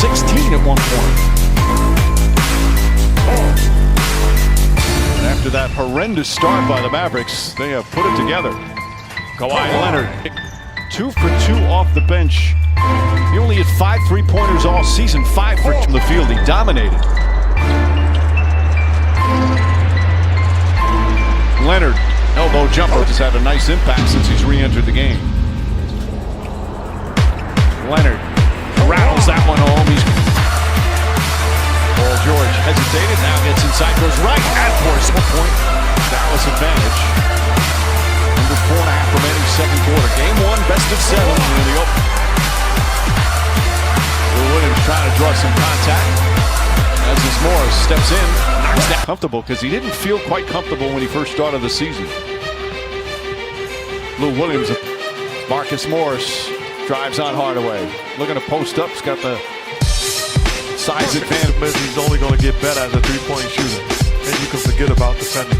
16 at one point. And after that horrendous start by the Mavericks, they have put it together. Kawhi Leonard, 2 for 2 off the bench. He only had 5 3-pointers all season, 5 for 2 from the field. He dominated. Leonard, elbow jumper, has had a nice impact since he's re-entered the game. Leonard rattles that one home. Paul George hesitated, now gets inside, goes right, and force a point. Dallas advantage. Under 4.5 remaining second quarter. Game 1, best of 7 in the open. Williams trying to draw some contact. As this Morris steps in, knocks down. Comfortable because he didn't feel quite comfortable when he first started the season. Lou Williams, Marcus Morris drives on Hardaway. Looking to post up. He's got the size advantage. He's only going to get better as a three-point shooter. And you can forget about defending.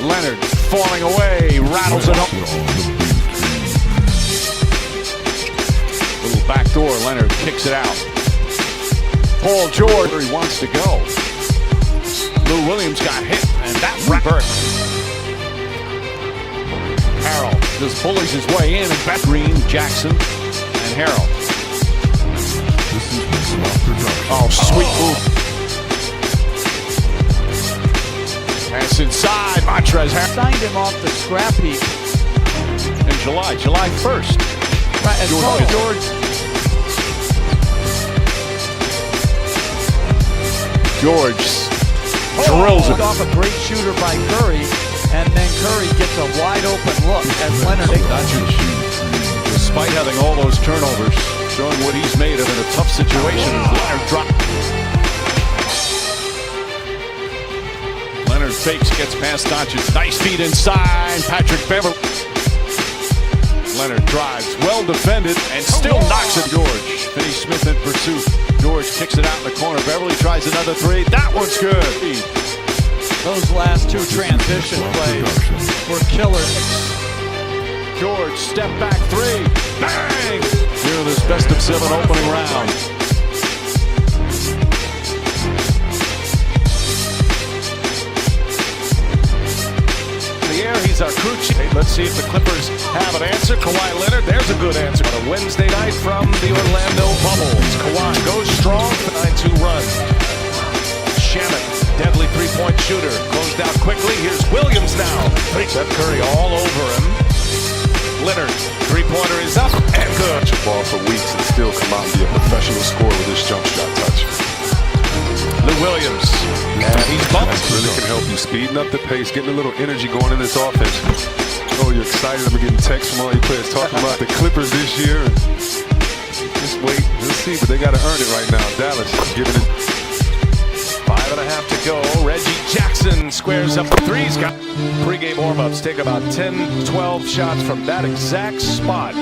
Leonard falling away, rattles it up. Little backdoor, Leonard kicks it out. Paul George, where he wants to go. Lou Williams got hit, and that Burke. Harrell just bullies his way in, and back Green, Jackson, and Harrell. Oh, sweet move. Pass inside, Montrezl Harrell. Signed him off the scrap heap. In July 1st. Right, and Paul George. George drills it. Off a great shooter by Curry, and then Curry gets a wide open look as Leonard. Despite having all those turnovers, showing what he's made of in a tough situation as Leonard dropped. Leonard fakes, gets past Doncic. Nice feed inside. Patrick Beverley. Leonard drives, well defended, and still knocks it. George. Finney Smith in pursuit. George kicks it out in the corner. Beverley tries another three. That one's good. Those last 2 transition plays were killers. George, step back 3. Bang! Here in this best of 7 opening round. He's our crew chief. Hey, let's see if the Clippers have an answer. Kawhi Leonard, there's a good answer. On a Wednesday night from the Orlando Bubbles. Kawhi goes strong for 9-2 run. Shamet, deadly 3-point shooter. Closed out quickly. Here's Williams now. Seth Curry all over him. Leonard, 3-pointer is up and good. Ball for weeks and still come out and be a professional scorer with this jump shot touch. Lou Williams, and he's bumped. Really can help you speeding up the pace, getting a little energy going in this offense. Oh, you're excited. I'm getting texts from all your players talking about the Clippers this year. Just wait, let's see, but they got to earn it right now. Dallas giving it 5.5 to go. Reggie Jackson squares up the threes. Got pre-game warm-ups. Take about 10-12 shots from that exact spot.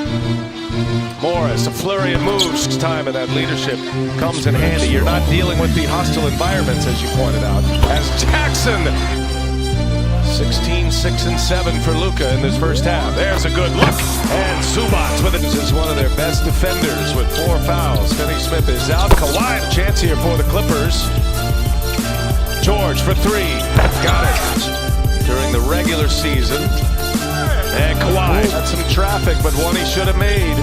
Morris, a flurry of moves. Time of that leadership comes in handy. You're not dealing with the hostile environments, as you pointed out. As Jackson, 16, 6, and 7 for Luka in this first half. There's a good look. And Zubac with it. This is one of their best defenders with 4 fouls. Finney Smith is out. Kawhi, chance here for the Clippers. George for 3. Got it. During the regular season. And Kawhi had some traffic, but one he should have made.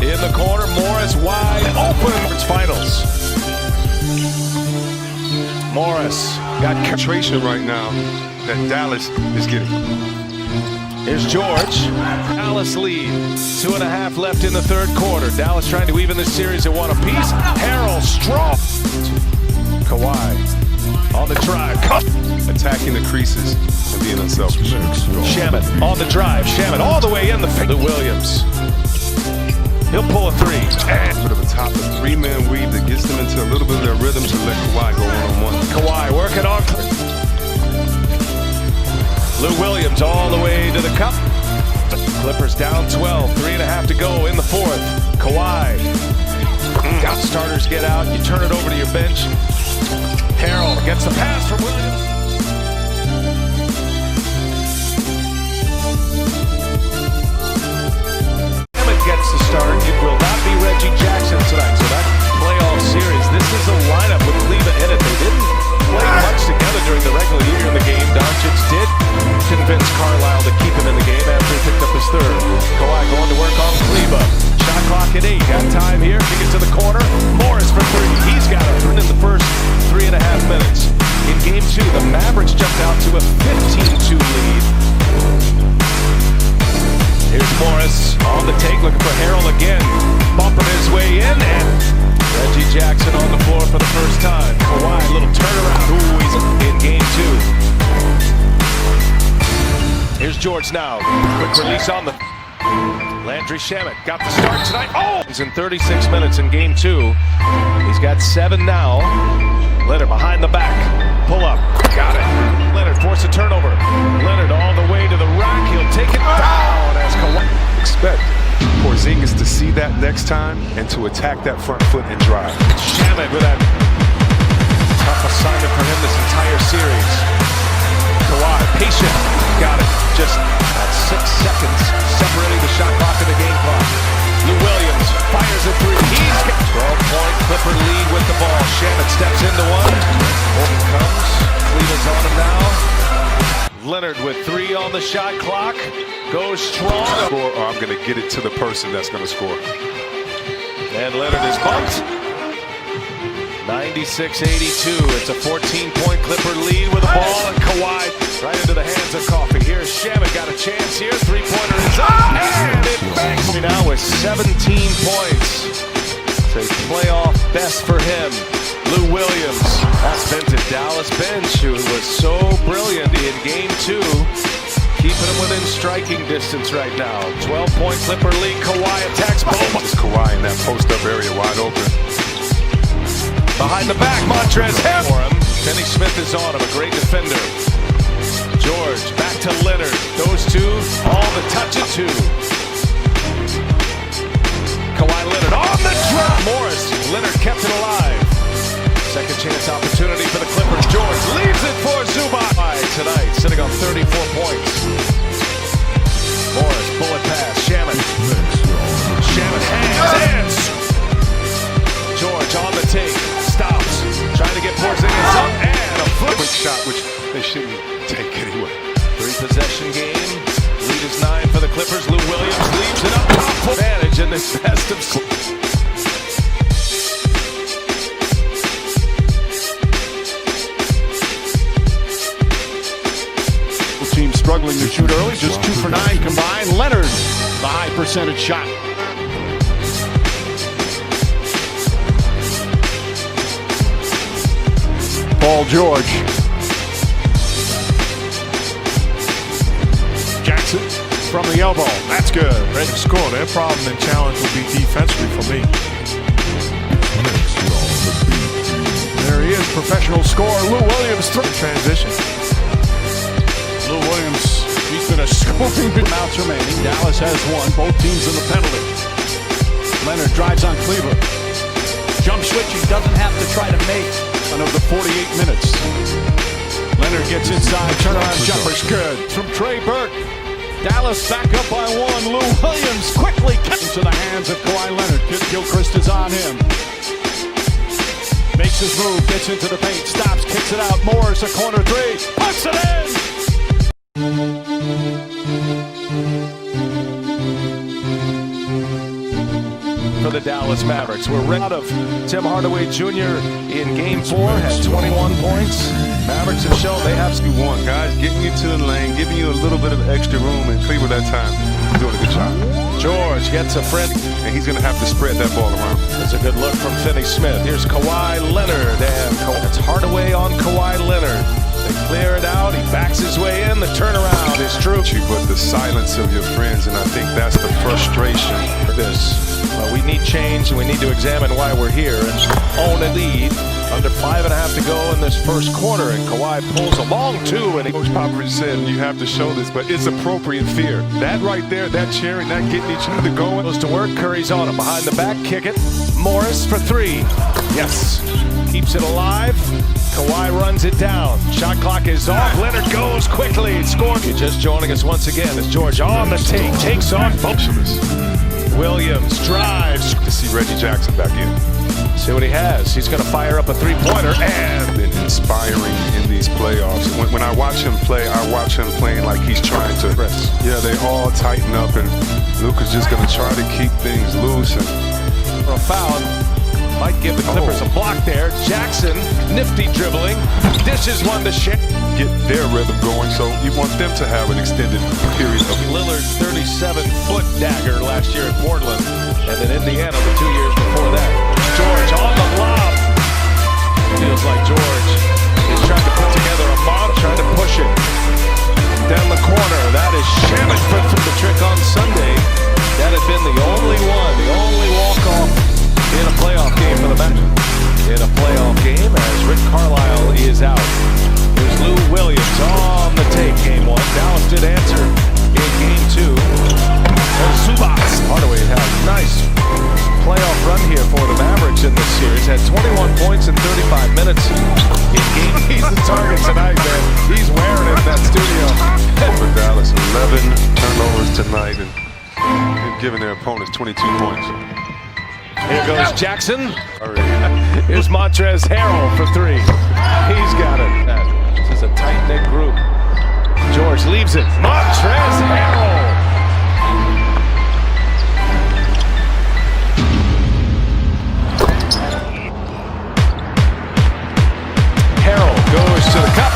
In the corner, Morris wide open. It's finals. Morris got concentration right now that Dallas is getting. Here's George. Dallas lead. 2.5 left in the third quarter. Dallas trying to even the series at 1 apiece. Harrell strong. Kawhi on the drive. Attacking the creases and being unselfish. Shamet on the drive. Shamet all the way in the face. Williams. He'll pull a 3. And bit of a top of 3-man weave that gets them into a little bit of their rhythm to let Kawhi go one-on-one. Kawhi working on. Lou Williams all the way to the cup. Clippers down 12. 3.5 to go in the fourth. Kawhi. Got starters get out. You turn it over to your bench. Harrell gets the pass from Williams. Gets the start. It will not be Reggie Jackson tonight. So that playoff series Got time here. Kick it to the corner. Morris for three. He's got it. In the first 3.5 minutes. In game 2, the Mavericks jumped out to a 15-2 lead. Here's Morris on the take, looking for Harrell again. Bumping his way in, and Reggie Jackson on the floor for the first time. Kawhi, little turnaround. Ooh, he's in game 2. Here's George now. Quick release on the... Landry Shamet got the start tonight. Oh! He's in 36 minutes in game 2. He's got 7 now. Leonard behind the back. Pull up. Got it. Leonard forced a turnover. Leonard all the way to the rack. He'll take it down as Kawhi. Expect Porzingis to see that next time and to attack that front foot and drive. Shamet with that tough assignment for him this entire series. Kawhi, patient. Got it. Just at 6 seconds separating the shot clock and the game clock. Lou Williams fires it through. He's got 12-point Clipper lead with the ball. Shamet steps into one. Over comes. Cleveland's on him now. Leonard with 3 on the shot clock. Goes strong. Score, or I'm going to get it to the person that's going to score. And Leonard is bumped. 96-82. It's a 14-point Clipper lead with the ball, and Kawhi right into the hands of Coffey. Here's Shamet, got a chance here. Three-pointer is up, and it bangs. Now with 17 points. It's a playoff best for him. Lou Williams. That's been to Dallas bench, who was so brilliant in game 2. Keeping him within striking distance right now. 12-point Clipper lead. Kawhi attacks both. It's Kawhi in that post-up area wide open. Behind the back, Montrez for him. Finney Smith is on him, a great defender. George, back to Leonard. Those two, all the touch of 2. Kawhi Leonard on the drop. Morris, Leonard kept it alive. Second chance opportunity for the Clippers. George leaves it for Zubac. Tonight, sitting on 34 points. Morris, bullet pass, Shamet. Shamet hands. George on the take. Stops. Trying to get Porzingis up, and a flip shot, which they shouldn't take anyway. 3-possession game. Lead is 9 for the Clippers. Lou Williams leaves it up. Top advantage in this best of... Team struggling to shoot early, just 2 for 9 combined. Leonard, the high percentage shot. Paul George. Jackson from the elbow. That's good. Ready to score. Their problem and challenge will be defensively for me. There he is, professional scorer Lou Williams. Transition. Lou Williams, he's been a scoring amounts remaining. Dallas has won, both teams in the penalty. Leonard drives on Cleveland. Jump switch, he doesn't have to try to make another 48 minutes. Leonard gets inside, turnaround jumper's good. From Trey Burke. Dallas back up by 1. Lou Williams quickly into the hands of Kawhi Leonard. Gilchrist is on him. Makes his move, gets into the paint, stops, kicks it out. Morris, a corner 3, puts it in! For the Dallas Mavericks. We're rid of Tim Hardaway Jr. in game 4, had 21 points. Mavericks have shown they have You want guys getting you to the lane, giving you a little bit of extra room, and Cleveland that time doing a good job. George gets a friend, and he's going to have to spread that ball around. That's a good look from Finney Smith. Here's Kawhi Leonard, and it's Hardaway on Kawhi Leonard. They clear it out. He backs his way in. The turnaround is true. But the silence of your friends, and I think that's the frustration. We need change, and we need to examine why we're here and own a lead. Under 5.5 to go in this first quarter, and Kawhi pulls a long 2. And Coach Popovich said you have to show this, but it's appropriate fear. That right there, that cheering, that getting each other going. Goes to work. Curry's on him. Behind the back, kick it. Morris for 3. Yes. Keeps it alive. Kawhi runs it down. Shot clock is off. Leonard goes quickly. Scored. Just joining us once again is George on the take. Takes off. Williams drives. To see Reggie Jackson back in. See what he has. He's going to fire up a 3-pointer, and been inspiring in these playoffs. When I watch him play, I watch him playing like he's trying to press. Yeah, they all tighten up, and Luka's just going to try to keep things loose. And For a foul. Might give the Clippers a block there. Jackson, nifty dribbling. Dishes one to Shea. Get their rhythm going, so you want them to have an extended period of. Lillard's 37-foot dagger last year at Portland. And then Indiana the 2 years before that. George on the lob. Feels like George is trying to put together a mob, trying to push it. Down the corner. That is Shamet for the trick on Sunday. That had been the only one, the only walk-off in a playoff game for the Magic. In a playoff game as Rick Carlisle is out. There's Lou Williams on the take, game one. Dallas did answer in game two. And Zubac. Hardaway had a nice playoff run here for the Mavericks in this series. Had 21 points in 35 minutes in game. He's the target tonight, man. He's wearing it in that studio. For Dallas, 11 turnovers tonight and giving their opponents 22 points. Here goes Jackson. Here's Montrezl Harrell for three. He's got it. This is a tight-knit group. George leaves it. Montrezl Harrell. Harrell goes to the cup.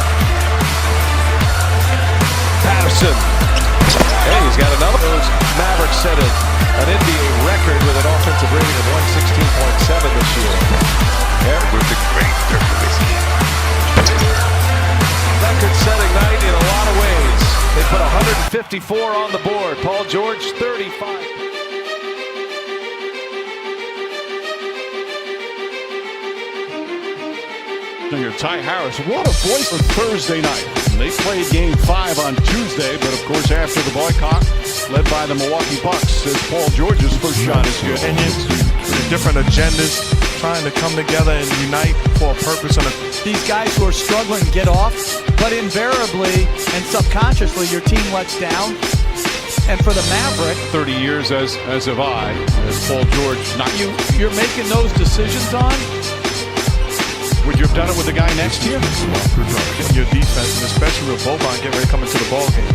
Patterson. Hey, he's got another. Those Mavericks set an NBA record with an offensive rating of 116.7 this year. With the great Dirk Nowitzki. Record-setting night in a lot of ways. They put 154 on the board. Paul George, 35. Ty Harris, what a voice for Thursday night. They played game 5 on Tuesday, but of course after the boycott, led by the Milwaukee Bucks, says Paul George's first shot is good. Opinions, the different agendas, trying to come together and unite for a purpose. And These guys who are struggling get off, but invariably and subconsciously your team lets down. And for the Maverick, 30 years as have I, as Paul George. you're making those decisions on. Would you have done it with the guy next to you? your defense, and especially with Boban getting ready to come into the ball game.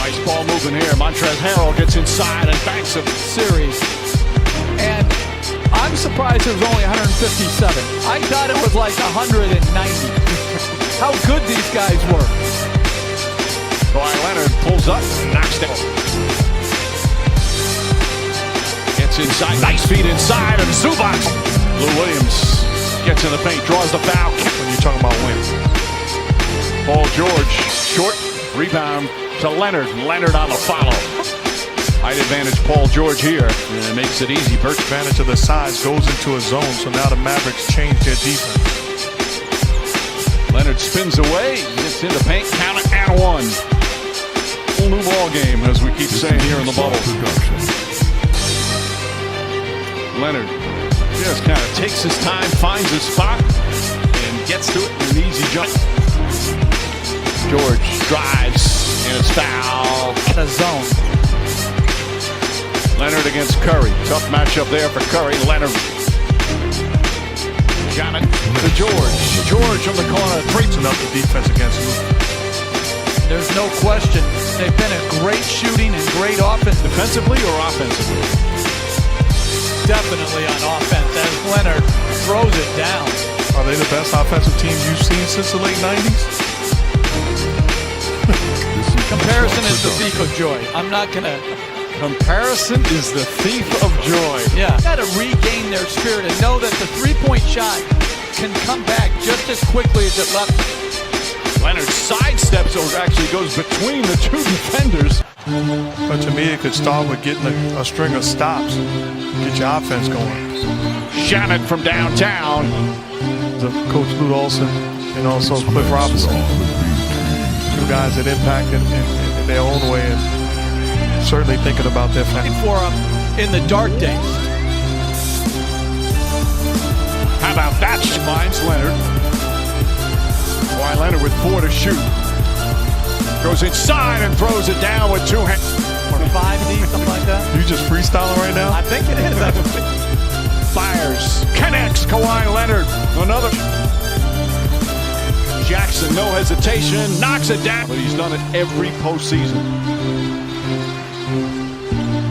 Nice ball moving here. Montrezl Harrell gets inside and banks a Series. And I'm surprised it was only 157. I thought it was like 190. How good these guys were. Kawhi Leonard pulls up and knocks down. Gets inside. Nice feed inside and Zubac. Lou Williams gets in the paint, draws the foul. When you're talking about wins. Paul George, short rebound to Leonard. Leonard on the follow. Height advantage, Paul George here. And it makes it easy. Burke Advantage of the size goes into a zone, so now the Mavericks change their defense. Leonard spins away, gets in the paint, count it, and one. Whole new ball game, as we keep saying here in the bubble. Leonard just kind of takes his time, finds his spot, and gets to it in an easy jump. George drives, and it's foul. The zone. Leonard against Curry. Tough matchup there for Curry. Leonard got it to George. George from the corner. Breaks enough the defense against Luka. There's no question. They've been a great shooting and great offense. Defensively or offensively? Definitely on offense as Leonard throws it down. Are they the best offensive team you've seen since the late 90s? Comparison is the thief of joy. I'm not going to... Comparison is the thief of joy. Yeah. Got to regain their spirit and know that the three-point shot can come back just as quickly as it left. Leonard sidesteps or actually goes between the two defenders. But to me, it could start with getting a string of stops, get your offense going. Shamet from downtown. The Coach Lute Olson and also Cliff Robinson. Two guys that impacted in their own way and certainly thinking about their family. For them in the dark days. How about that? Finds Leonard. Kawhi Leonard with 4 to shoot. Goes inside and throws it down with 2 hands. Or 5D, something like that. You just freestyling right now? I think it is. Fires. Connects Kawhi Leonard. Another. Jackson, no hesitation. Knocks it down. But he's done it every postseason.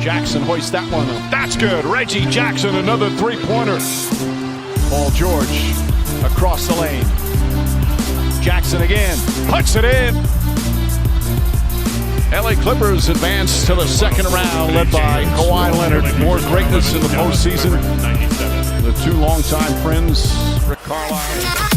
Jackson hoists that one up. That's good. Reggie Jackson, another three-pointer. Paul George across the lane. Jackson again, puts it in. LA Clippers advance to the second round, led by Kawhi Leonard. More greatness in the postseason. The two longtime friends, Rick Carlisle.